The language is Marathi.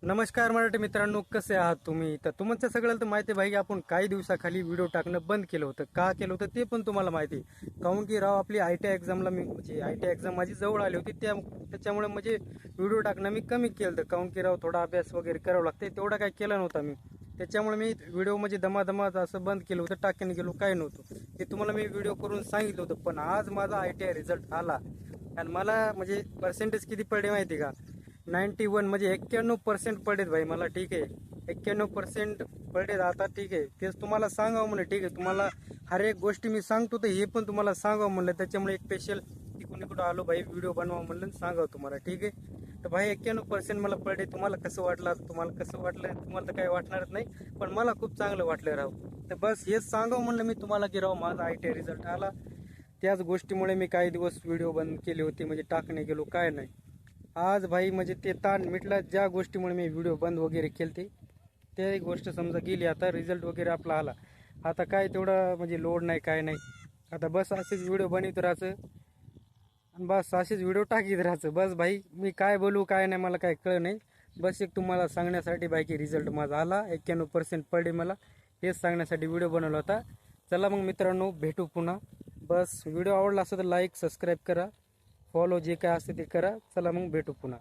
नमस्कार मराठी मित्रांनो, कसे आहात तुम्ही? तर तुमच्या सगळ्याला तर माहिती आहे भाई, आपण काही दिवसाखाली व्हिडिओ टाकणं बंद केलं होतं. का केलं होतं ते पण तुम्हाला माहिती आहे. काहून की राव, आपली आयटीआय एक्झामला मी आयटीआय एक्झाम माझी जवळ आली होती, त्याच्यामुळे व्हिडिओ टाकणं मी कमी केलं होतं. काहून की राव, थोडा अभ्यास वगैरे करावं लागते, तेवढा काही केला नव्हता मी. त्याच्यामुळे मी व्हिडिओ दमादमात असं बंद केलं होतं, टाकून गेलो, काय नव्हतं. ते तुम्हाला मी व्हिडिओ करून सांगितलं होतं. पण आज माझा आयटीआय रिझल्ट आला आणि मला पर्सेंटेज किती पडले माहिती का? 91 91% पडलेत भाई मला. ठीक आहे, 91% पडलेत. आता ठीक आहे, तेच तुम्हाला सांगावं म्हणलं. ठीक आहे, तुम्हाला हर एक गोष्टी मी सांगतो, तर हे पण तुम्हाला सांगावं म्हणलं. त्याच्यामुळे एक स्पेशल तिकडून इकडं आलो भाई, व्हिडिओ बनवा म्हणलं, सांगावं तुम्हाला. ठीक आहे, तर भाई 91% मला पडले. तुम्हाला कसं वाटलं? तुम्हाला तर काही वाटणारच नाही, पण मला खूप चांगलं वाटलं राव. तर बस हेच सांगावं म्हणलं मी तुम्हाला की राव, माझा आयटीआय रिझल्ट आला. त्याच गोष्टीमुळे मी काही दिवस व्हिडिओ बंद केले होते, टाकणे गेलो, काय नाही. आज भाई ते ताण मिटला. ज्या गोष्टीमुळे मी व्हिडिओ बंद वगैरे केलते, ते गोष्ट समजा गेली. आता रिझल्ट वगैरे आपला आला. आता काय तेवढा लोड नाही, काय नाही. आता बस असेच व्हिडिओ बनवत राहायचं आणि बस असेच व्हिडिओ टाकीत राहायचं. बस भाई, मी काय बोलू काय नाही मला काय कळ नाही. बस एक तुम्हाला सांगण्यासाठी भाई की रिझल्ट माझा आला, 91% पडले मला, हेच सांगण्यासाठी व्हिडिओ बनवला होता. चला मग मित्रांनो, भेटू पुन्हा. बस व्हिडिओ आवडला असेल तर लाईक सबस्क्राईब करा, फॉलो जे काय असते ते करा. चला मग भेटू पुन्हा.